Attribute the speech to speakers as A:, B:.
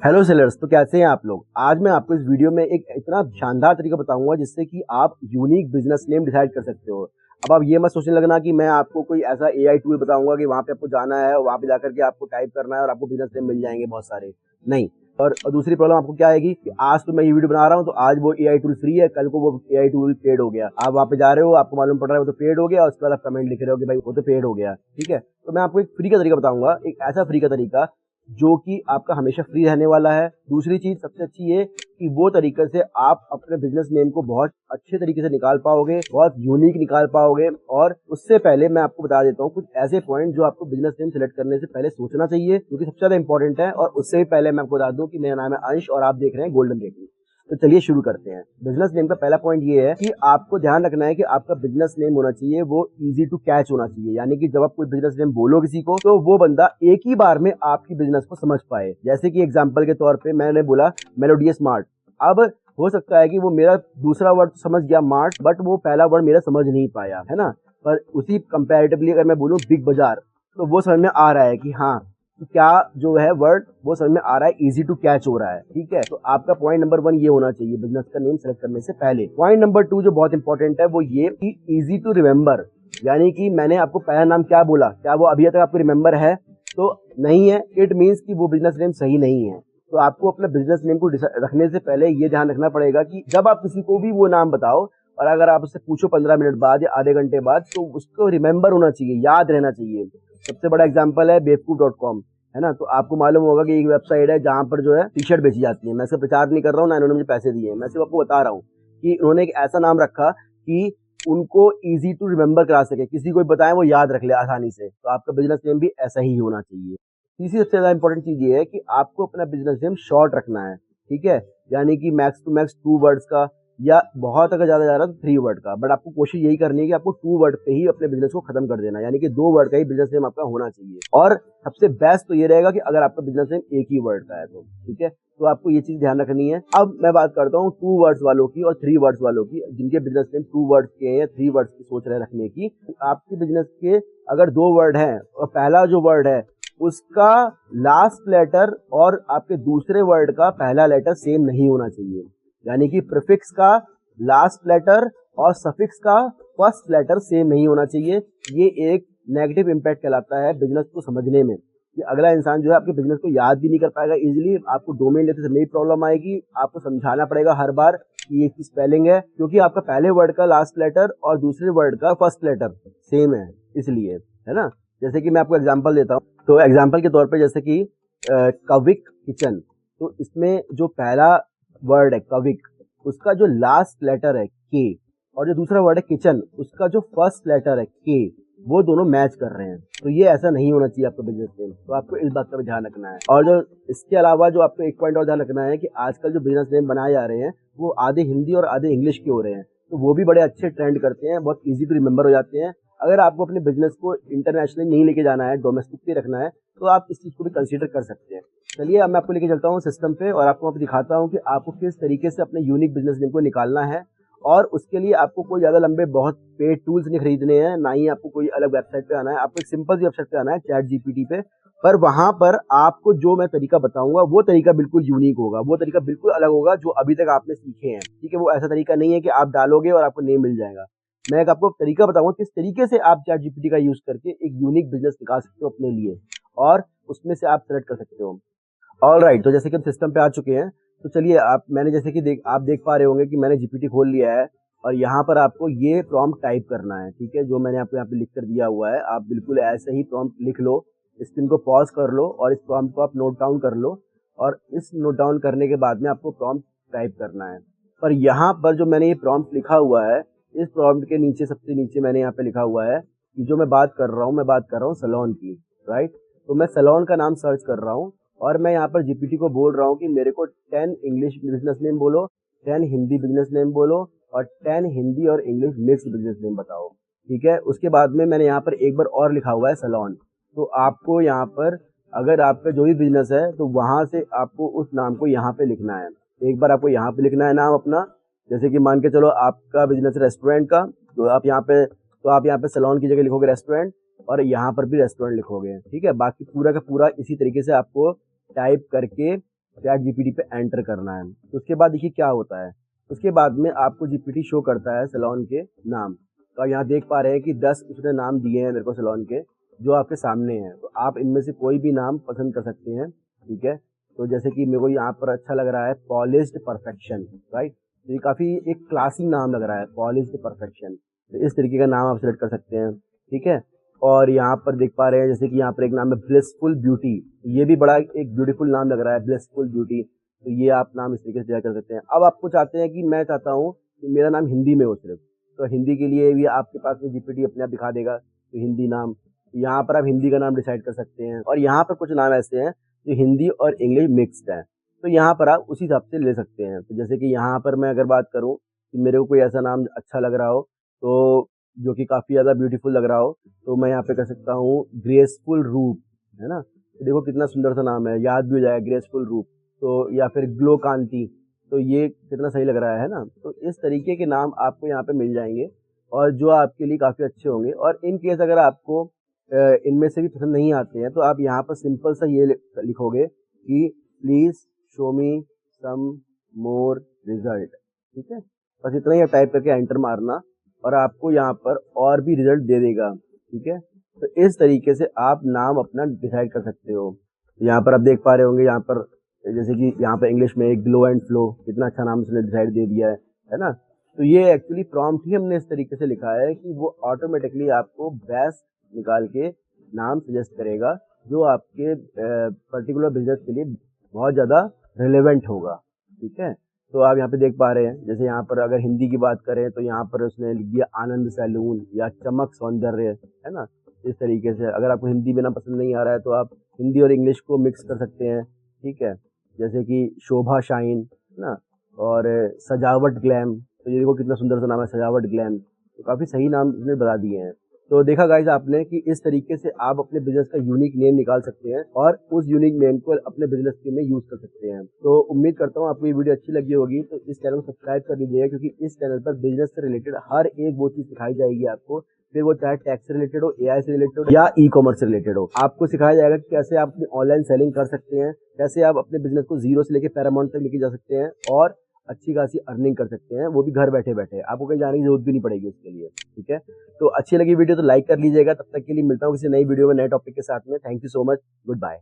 A: Hello sellers, तो कैसे हैं आप लोग। आज मैं आपको इस वीडियो में एक इतना शानदार तरीका बताऊंगा जिससे कि आप यूनिक बिजनेस नेम डिसाइड कर सकते हो। अब आप ये मत सोचने लगना कि मैं आपको कोई ऐसा एआई टूल बताऊंगा कि वहां पे आपको जाना है और वहां पे जाकर के आपको टाइप करना है और आपको बिजनेस नेम मिल जाएंगे बहुत सारे। नहीं। और दूसरी प्रॉब्लम आपको क्या आएगी कि आज तो मैं ये वीडियो बना रहा हूँ तो आज वो एआई टूल फ्री है, कल को वो एआई टूल पेड हो गया। आप वहां पे जा रहे हो, आपको मालूम पड़ रहा है वो तो पेड हो गया और उसके बाद आप कमेंट लिख रहे हो कि भाई वो तो पेड हो गया। ठीक है, तो मैं आपको एक फ्री का तरीका बताऊंगा, एक ऐसा फ्री का तरीका जो कि आपका हमेशा फ्री रहने वाला है। दूसरी चीज सबसे अच्छी ये कि वो तरीके से आप अपने बिजनेस नेम को बहुत अच्छे तरीके से निकाल पाओगे, बहुत यूनिक निकाल पाओगे। और उससे पहले मैं आपको बता देता हूँ कुछ ऐसे पॉइंट जो आपको बिजनेस नेम सेलेक्ट करने से पहले सोचना चाहिए, जो कि सबसे ज्यादा इंपॉर्टेंट है। और उससे भी पहले मैं आपको बता दूं कि मेरा नाम है अंश और आप देख रहे हैं गोल्डन रेटिंग। तो चलिए शुरू करते हैं। बिजनेस नेम का पहला पॉइंट ये है कि आपको ध्यान रखना है कि आपका बिजनेस नेम होना चाहिए वो इजी टू कैच होना चाहिए। यानी कि जब आप कोई बिजनेस नेम बोलो किसी को तो वो बंदा एक ही बार में आपकी बिजनेस को समझ पाए। जैसे कि एग्जांपल के तौर पे मैंने बोला मेलोडियस मार्ट। अब हो सकता है कि वो मेरा दूसरा वर्ड समझ गया मार्ट, बट वो पहला वर्ड मेरा समझ नहीं पाया, है ना। पर उसी कंपैरेटिवली अगर मैं बोलूं बिग बाजार तो वो समझ में आ रहा है कि हाँ, तो क्या जो है वर्ड वो समझ में आ रहा है, इजी टू कैच हो रहा है। ठीक है, तो आपका पॉइंट नंबर 1 ये होना चाहिए बिजनेस का नेम सेलेक्ट करने से पहले। पॉइंट नंबर 2 जो बहुत इंपॉर्टेंट है वो ये कि इजी टू रिमेंबर। यानी कि मैंने आपको पहला नाम क्या बोला, क्या वो अभी तक आपको रिमेंबर है? तो नहीं है, इट मीन्स कि वो बिजनेस नेम सही नहीं है। तो आपको अपने बिजनेस नेम को रखने से पहले ये ध्यान रखना पड़ेगा कि जब आप किसी को भी वो नाम बताओ और अगर आप उससे पूछो 15 मिनट बाद या आधे घंटे बाद, तो उसको रिमेंबर होना चाहिए, याद रहना चाहिए। सबसे बड़ा एग्जांपल है बेवकूफ.com, है ना। तो आपको मालूम होगा कि एक वेबसाइट है जहां पर जो है टी शर्ट बेची जाती है। मैं इसका प्रचार नहीं कर रहा हूँ, ना इन्होंने मुझे पैसे दिए हैं, मैं सिर्फ आपको बता रहा हूँ कि उन्होंने एक ऐसा नाम रखा कि उनको इजी टू रिमेंबर करा सके, किसी को बताएं वो याद रख ले आसानी से। तो आपका बिजनेस नेम भी ऐसा ही होना चाहिए। तीसरी सबसे ज्यादा इंपॉर्टेंट चीज ये है कि आपको अपना बिजनेस नेम शॉर्ट रखना है। ठीक है, यानी कि मैक्स टू मैक्स 2 वर्ड्स का, या बहुत अगर ज्यादा जा रहा है तो 3 वर्ड का। बट आपको कोशिश यही करनी है कि आपको 2 वर्ड पे ही अपने बिजनेस को खत्म कर देना, यानी कि 2 वर्ड का ही बिजनेस नेम आपका होना चाहिए। और सबसे बेस्ट तो ये रहेगा कि अगर आपका बिजनेस नेम एक ही वर्ड का है तो ठीक है। तो आपको ये चीज ध्यान रखनी है। अब मैं बात करता हूँ 2 वर्ड्स वालों की और 3 वर्ड्स वालों की, जिनके बिजनेस नेम 2 वर्ड्स के या 3 वर्ड्स की सोच रहे रखने की। आपके बिजनेस के अगर 2 वर्ड है और पहला जो वर्ड है उसका लास्ट लेटर और आपके दूसरे वर्ड का पहला लेटर सेम नहीं होना चाहिए। यानी कि प्रीफिक्स का लास्ट लेटर और सफिक्स का फर्स्ट लेटर सेम नहीं होना चाहिए। ये एक नेगेटिव इंपैक्ट कहलाता है बिजनेस को समझने में, कि अगला इंसान जो है आपके बिजनेस को याद भी नहीं कर पाएगा इजीली। आपको डोमेन लेते समय प्रॉब्लम आएगी, आपको समझाना पड़ेगा हर बार कि ये की स्पेलिंग है, क्योंकि आपका पहले वर्ड का लास्ट लेटर और दूसरे वर्ड का फर्स्ट लेटर सेम है, इसलिए, है ना। जैसे कि मैं आपको एग्जांपल देता हूँ, तो एग्जांपल के तौर पे जैसे कि कविक किचन, तो इसमें जो पहला वर्ड है कविक, उसका जो लास्ट लेटर है के, और जो दूसरा वर्ड है किचन, उसका जो फर्स्ट लेटर है के, वो दोनों मैच कर रहे हैं। तो ये ऐसा नहीं होना चाहिए आपका बिजनेस नेम। तो आपको इस बात का भी ध्यान रखना है। और जो इसके अलावा जो आपको एक पॉइंट और ध्यान रखना है कि आजकल जो बिजनेस नेम बनाए जा रहे हैं वो आधे हिंदी और आधे इंग्लिश के हो रहे हैं, तो वो भी बड़े अच्छे ट्रेंड करते हैं, बहुत ईजी टू रिमेंबर हो जाते हैं। अगर आपको अपने बिजनेस को इंटरनेशनली नहीं लेके जाना है, डोमेस्टिक पे रखना है, तो आप इस चीज को भी कंसीडर कर सकते हैं। चलिए अब मैं आपको लेके चलता हूँ सिस्टम पे और आपको दिखाता हूँ कि आपको किस तरीके से अपने यूनिक बिजनेस नेम को निकालना है। और उसके लिए आपको कोई ज्यादा लंबे बहुत पेड टूल्स नहीं खरीदने हैं, ना ही आपको कोई अलग वेबसाइट पे आना है। आपको एक सिंपल सी वेबसाइट पे आना है, चैट जीपीटी पे। पर वहां पर आपको जो मैं तरीका बताऊंगा वो तरीका बिल्कुल यूनिक होगा, वो तरीका बिल्कुल अलग होगा जो अभी तक आपने सीखे हैं। ठीक है, वो ऐसा तरीका नहीं है कि आप डालोगे और आपको नेम मिल जाएगा। मैं एक आपको तरीका बताऊंगा किस तरीके से आप चैट जीपीटी का यूज करके एक यूनिक बिजनेस निकाल सकते हो अपने लिए, और उसमें से आप सेलेक्ट कर सकते हो। ऑल राइट, तो जैसे कि हम सिस्टम पे आ चुके हैं, तो चलिए मैंने जैसे कि आप देख पा रहे होंगे कि मैंने जीपीटी खोल लिया है और यहाँ पर आपको ये प्रॉम्प्ट टाइप करना है। ठीक है, जो मैंने आपको यहाँ पे लिख कर दिया हुआ है, आप बिल्कुल ऐसे ही प्रॉम्प्ट लिख लो। स्क्रीन को पॉज कर लो और इस प्रॉम्प्ट को आप नोट डाउन कर लो, और इस नोट डाउन करने के बाद में आपको प्रॉम्प्ट टाइप करना है। पर यहाँ पर जो मैंने ये प्रॉम्प्ट लिखा हुआ है, इस प्रॉम्प्ट के नीचे सबसे नीचे मैंने यहाँ पे लिखा हुआ है कि जो मैं बात कर रहा हूँ सैलून की, राइट। तो मैं सैलून का नाम सर्च कर रहा हूँ और मैं यहाँ पर जीपीटी को बोल रहा हूँ कि मेरे को 10 इंग्लिश बिजनेस नेम बोलो, 10 हिंदी बिजनेस नेम बोलो और 10 हिंदी और इंग्लिश मिक्स बिजनेस नेम बताओ। ठीक है, उसके बाद में मैंने यहाँ पर एक बार और लिखा हुआ है सैलून। तो आपको यहाँ पर अगर आपका जो भी बिजनेस है तो वहां से आपको उस नाम को यहाँ पे लिखना है। एक बार आपको यहाँ पे लिखना है नाम अपना। जैसे कि मान के चलो आपका बिजनेस रेस्टोरेंट का, तो आप यहाँ पे सैलून की जगह लिखोगे रेस्टोरेंट, और यहाँ पर भी रेस्टोरेंट लिखोगे। ठीक है, बाकी पूरा का पूरा इसी तरीके से आपको टाइप करके चैट जीपीटी पे एंटर करना है। तो उसके बाद देखिए क्या होता है, उसके बाद में आपको जीपीटी शो करता है सैलून के नाम। तो आप यहाँ देख पा रहे हैं कि 10 उसने नाम दिए हैं मेरे को सैलून के, जो आपके सामने हैं। तो आप इनमें से कोई भी नाम पसंद कर सकते हैं, ठीक है। तो जैसे कि मेरे को यहाँ पर अच्छा लग रहा है पॉलिश्ड परफेक्शन, राइट। तो ये काफ़ी एक क्लासी नाम लग रहा है, पॉलिश्ड परफेक्शन। तो इस तरीके का नाम आप सेलेक्ट कर सकते हैं, ठीक है। और यहाँ पर देख पा रहे हैं जैसे कि यहाँ पर एक नाम है ब्लिसफुल ब्यूटी। ये भी बड़ा एक ब्यूटीफुल नाम लग रहा है, ब्लिसफुल ब्यूटी। तो ये आप नाम इस तरीके से तैयार कर सकते हैं। अब आपको चाहते हैं कि मैं चाहता हूँ कि मेरा नाम हिंदी में हो सिर्फ, तो हिंदी के लिए भी आपके पास में जीपीटी अपने आप दिखा देगा, तो हिंदी नाम। यहाँ पर आप हिंदी का नाम डिसाइड कर सकते हैं। और यहाँ पर कुछ नाम ऐसे हैं जो हिंदी और इंग्लिश मिक्स्ड है, तो यहाँ पर आप उसी हिसाब से ले सकते हैं। तो जैसे कि यहाँ पर मैं अगर बात करूँ कि मेरे को कोई ऐसा नाम अच्छा लग रहा हो, तो जो कि काफ़ी ज़्यादा ब्यूटीफुल लग रहा हो, तो मैं यहाँ पे कर सकता हूँ ग्रेसफुल रूप, है ना। तो देखो कितना सुंदर सा नाम है, याद भी हो जाएगा ग्रेसफुल रूप। तो या फिर ग्लो कांति, तो ये कितना सही लग रहा है ना। तो इस तरीके के नाम आपको यहाँ पे मिल जाएंगे और जो आपके लिए काफ़ी अच्छे होंगे। और इन केस अगर आपको इनमें से भी पसंद नहीं आते हैं, तो आप यहाँ पर सिंपल सा ये लिखोगे कि please show me some more result, ठीक है। बस इतना ही टाइप करके एंटर मारना और आपको यहाँ पर और भी रिजल्ट दे देगा, ठीक है। तो इस तरीके से आप नाम अपना डिसाइड कर सकते हो। यहाँ पर आप देख पा रहे होंगे, यहाँ पर जैसे कि यहाँ पर इंग्लिश में एक ग्लो एंड फ्लो, कितना अच्छा नाम उसने डिसाइड दे दिया है ना। तो ये एक्चुअली प्रॉम्प्ट ही हमने इस तरीके से लिखा है कि वो ऑटोमेटिकली आपको बेस्ट निकाल के नाम सजेस्ट करेगा, जो आपके पर्टिकुलर बिजनेस के लिए बहुत ज़्यादा रिलेवेंट होगा, ठीक है। तो आप यहाँ पे देख पा रहे हैं, जैसे यहाँ पर अगर हिंदी की बात करें तो यहाँ पर उसने लिख दिया आनंद सैलून या चमक सौंदर्य, है ना। इस तरीके से अगर आपको हिंदी में ना पसंद नहीं आ रहा है तो आप हिंदी और इंग्लिश को मिक्स कर सकते हैं, ठीक है। जैसे कि शोभा शाइन, है ना, और सजावट ग्लैम। तो ये देखो कितना सुंदर सा नाम है, सजावट ग्लैम। तो काफ़ी सही नाम इसने बता दिए हैं। तो देखा गाइस आपने कि इस तरीके से आप अपने बिजनेस का यूनिक नेम निकाल सकते हैं और उस यूनिक नेम को अपने बिजनेस के में यूज कर सकते हैं। तो उम्मीद करता हूँ आपको ये वीडियो अच्छी लगी होगी। तो इस चैनल को सब्सक्राइब कर लीजिएगा, क्योंकि इस चैनल पर बिजनेस से रिलेटेड हर एक वो चीज सिखाई जाएगी आपको, फिर वो चाहे टैक्स से रिलेटेड हो, एआई से रिलेटेड हो या ई कॉमर्स से रिलेटेड हो। आपको सिखाया जाएगा कि कैसे आप अपनी ऑनलाइन सेलिंग कर सकते हैं, कैसे आप अपने बिजनेस को जीरो से लेकर पैरामाउंट तक लेके जा सकते हैं और अच्छी खासी अर्निंग कर सकते हैं, वो भी घर बैठे बैठे। आपको कहीं जाने की जरूरत भी नहीं पड़ेगी उसके लिए, ठीक है। तो अच्छी लगी वीडियो तो लाइक कर लीजिएगा। तब तक के लिए मिलता हूँ किसी नई वीडियो में नए टॉपिक के साथ में। Thank you so much, good bye.